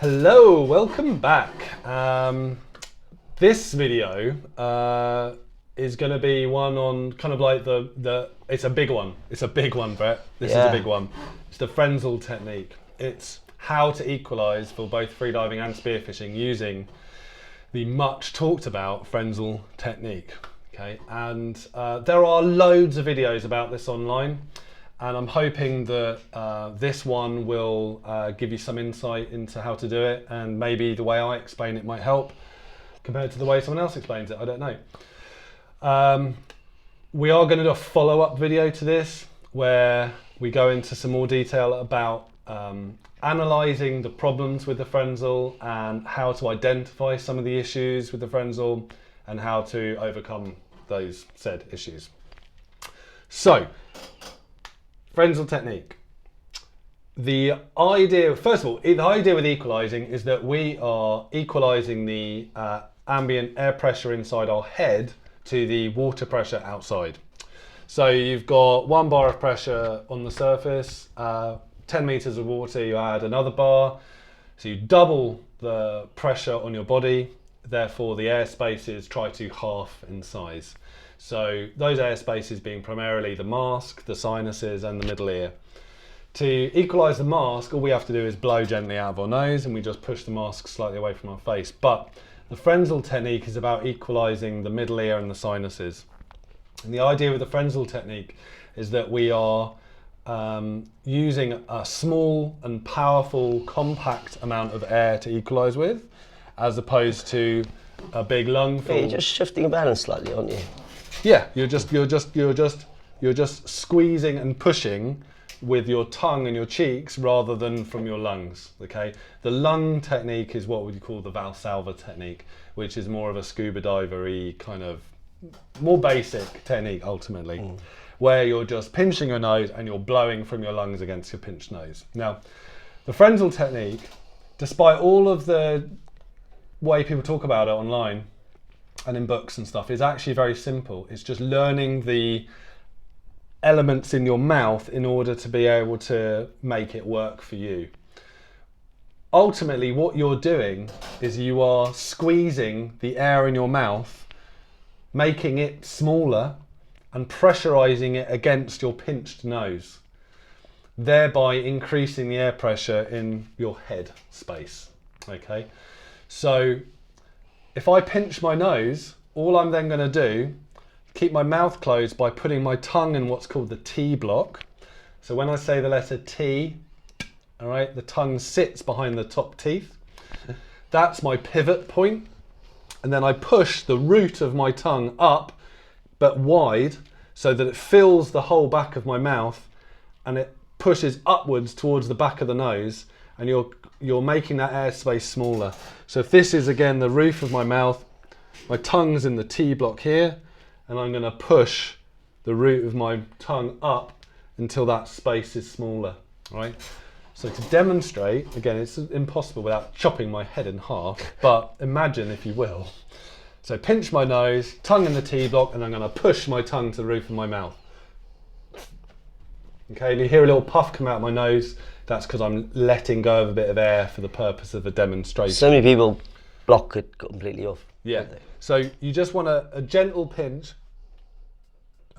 Hello, welcome back. This video is going to be one on kind of like it's a big one. It's a big one, Brett. This is a big one. It's the Frenzel technique. It's how to equalise for both freediving and spearfishing using the much talked about Frenzel technique. Okay, and there are loads of videos about this online. And I'm hoping that this one will give you some insight into how to do it, and maybe the way I explain it might help compared to the way someone else explains it. I don't know. We are going to do a follow-up video to this where we go into some more detail about analysing the problems with the Frenzel and how to identify some of the issues with the Frenzel and how to overcome those said issues. So, Frenzel technique. The idea, first of all, the idea with equalising is that we are equalising the ambient air pressure inside our head to the water pressure outside. So you've got 1 bar of pressure on the surface, 10 metres of water, you add another bar, so you double the pressure on your body, therefore the air spaces try to half in size. So those air spaces being primarily the mask, the sinuses and the middle ear. To equalise the mask, all we have to do is blow gently out of our nose and we just push the mask slightly away from our face. But the Frenzel technique is about equalising the middle ear and the sinuses. And the idea with the Frenzel technique is that we are using a small and powerful, compact amount of air to equalise with, as opposed to a big lungful. You're just shifting your balance slightly, aren't you? Yeah, you're just squeezing and pushing with your tongue and your cheeks rather than from your lungs. Okay, the lung technique is what we call the Valsalva technique, which is more of a scuba diver-y kind of more basic technique ultimately, where you're just pinching your nose and you're blowing from your lungs against your pinched nose. Now, the Frenzel technique, despite all of the way people talk about it online and in books and stuff, is actually very simple. It's just learning the elements in your mouth in order to be able to make it work for you. Ultimately, what you're doing is you are squeezing the air in your mouth, making it smaller and pressurizing it against your pinched nose, thereby increasing the air pressure in your head space. Okay, so if I pinch my nose, all I'm then going to do, keep my mouth closed by putting my tongue in what's called the T block. So when I say the letter T, all right, the tongue sits behind the top teeth. That's my pivot point. And then I push the root of my tongue up, but wide, so that it fills the whole back of my mouth and it pushes upwards towards the back of the nose, and you're making that airspace smaller. So if this is again the roof of my mouth, my tongue's in the T block here, and I'm going to push the root of my tongue up until that space is smaller, right? So to demonstrate, again, it's impossible without chopping my head in half, but imagine if you will. So pinch my nose, tongue in the T block, and I'm going to push my tongue to the roof of my mouth. Okay, and you hear a little puff come out of my nose. That's because I'm letting go of a bit of air for the purpose of a demonstration. So many people block it completely off. Yeah, so you just want a gentle pinch,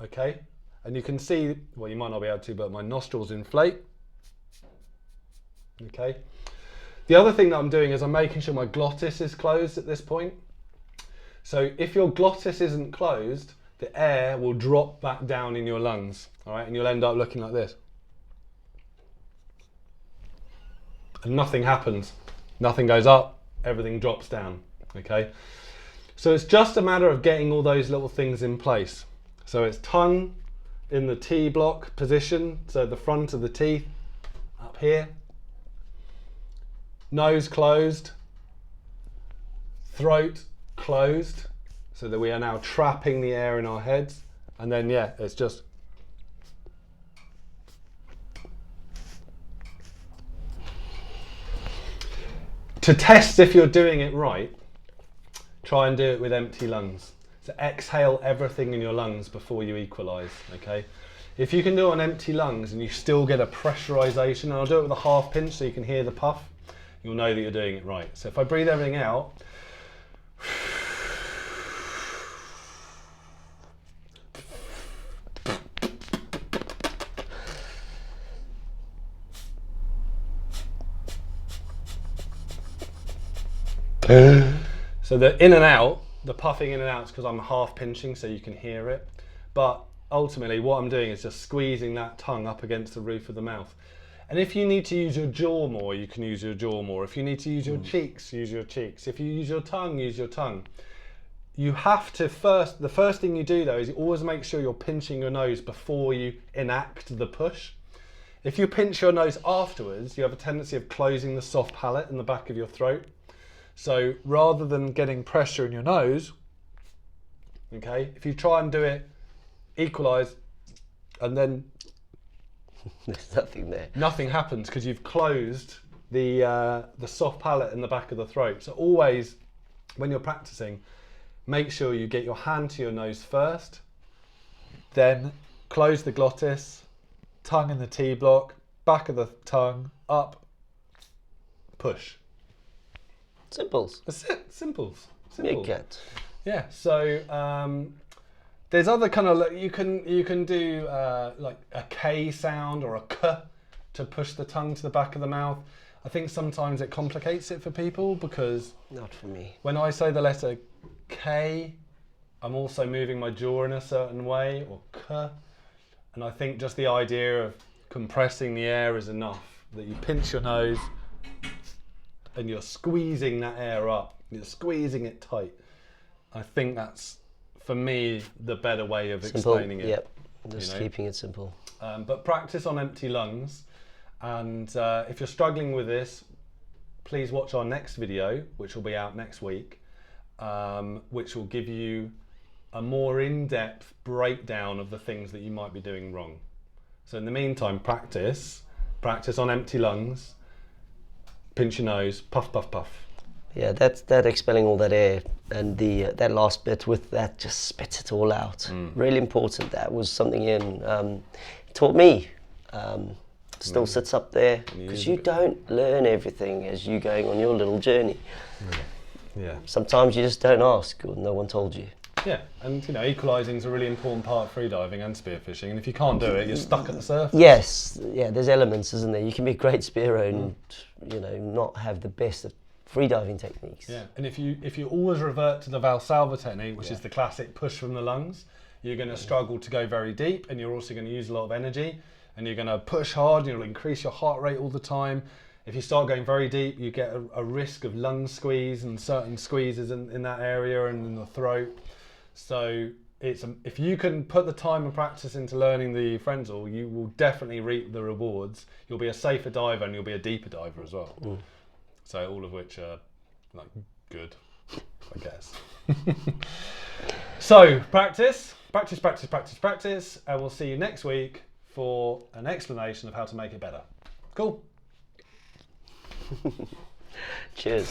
okay? And you can see, well, you might not be able to, but my nostrils inflate, okay? The other thing that I'm doing is I'm making sure my glottis is closed at this point. So if your glottis isn't closed, the air will drop back down in your lungs, all right? And you'll end up looking like this. And nothing happens. Nothing goes up, everything drops down, okay? So it's just a matter of getting all those little things in place. So it's tongue in the T block position, so the front of the teeth up here. Nose closed. Throat closed, so that we are now trapping the air in our heads. And then, yeah, it's just to test if you're doing it right, try and do it with empty lungs. So exhale everything in your lungs before you equalise, okay? If you can do it on empty lungs and you still get a pressurisation, and I'll do it with a half pinch so you can hear the puff, you'll know that you're doing it right. So if I breathe everything out, so the in and out, the puffing in and out is because I'm half pinching so you can hear it. But ultimately what I'm doing is just squeezing that tongue up against the roof of the mouth. And if you need to use your jaw more, you can use your jaw more. If you need to use your cheeks, use your cheeks. If you use your tongue, use your tongue. You have to the first thing you do though is you always make sure you're pinching your nose before you enact the push. If you pinch your nose afterwards, you have a tendency of closing the soft palate in the back of your throat. So rather than getting pressure in your nose, okay, if you try and do it, equalise, and then there's nothing there. Nothing happens because you've closed the soft palate in the back of the throat. So always, when you're practicing, make sure you get your hand to your nose first, then close the glottis, tongue in the T block, back of the tongue, up, push. Simples. That's it. Simples. Yeah, Simple. cant. Yeah. So there's other kind of you can do like a K sound or a K to push the tongue to the back of the mouth. I think sometimes it complicates it for people because Not for me. when I say the letter K, I'm also moving my jaw in a certain way, or K, and I think just the idea of compressing the air is enough. That you pinch your nose and you're squeezing that air up. You're squeezing it tight. I think that's, for me, the better way of explaining it. Yep, just keeping it simple. But practice on empty lungs. And if you're struggling with this, please watch our next video, which will be out next week, which will give you a more in-depth breakdown of the things that you might be doing wrong. So in the meantime, practice on empty lungs, pinch your nose, puff, puff, puff. Yeah, that expelling all that air and that last bit with that just spits it all out. Really important. That was something Ian taught me. Still sits up there because you don't learn everything as you going on your little journey. Yeah. Sometimes you just don't ask or no one told you. Yeah, and equalising is a really important part of freediving and spearfishing, and if you can't do it, you're stuck at the surface. Yes, yeah, there's elements, isn't there? You can be a great spearer and not have the best of freediving techniques. Yeah, and if you always revert to the Valsalva technique, which is the classic push from the lungs, you're going to struggle to go very deep, and you're also going to use a lot of energy, and you're going to push hard, and you'll increase your heart rate all the time. If you start going very deep, you get a risk of lung squeeze and certain squeezes in that area and in the throat. So if you can put the time and practice into learning the Frenzel, you will definitely reap the rewards. You'll be a safer diver and you'll be a deeper diver as well. So all of which are like good, I guess. So practice, and we'll see you next week for an explanation of how to make it better. Cool. Cheers.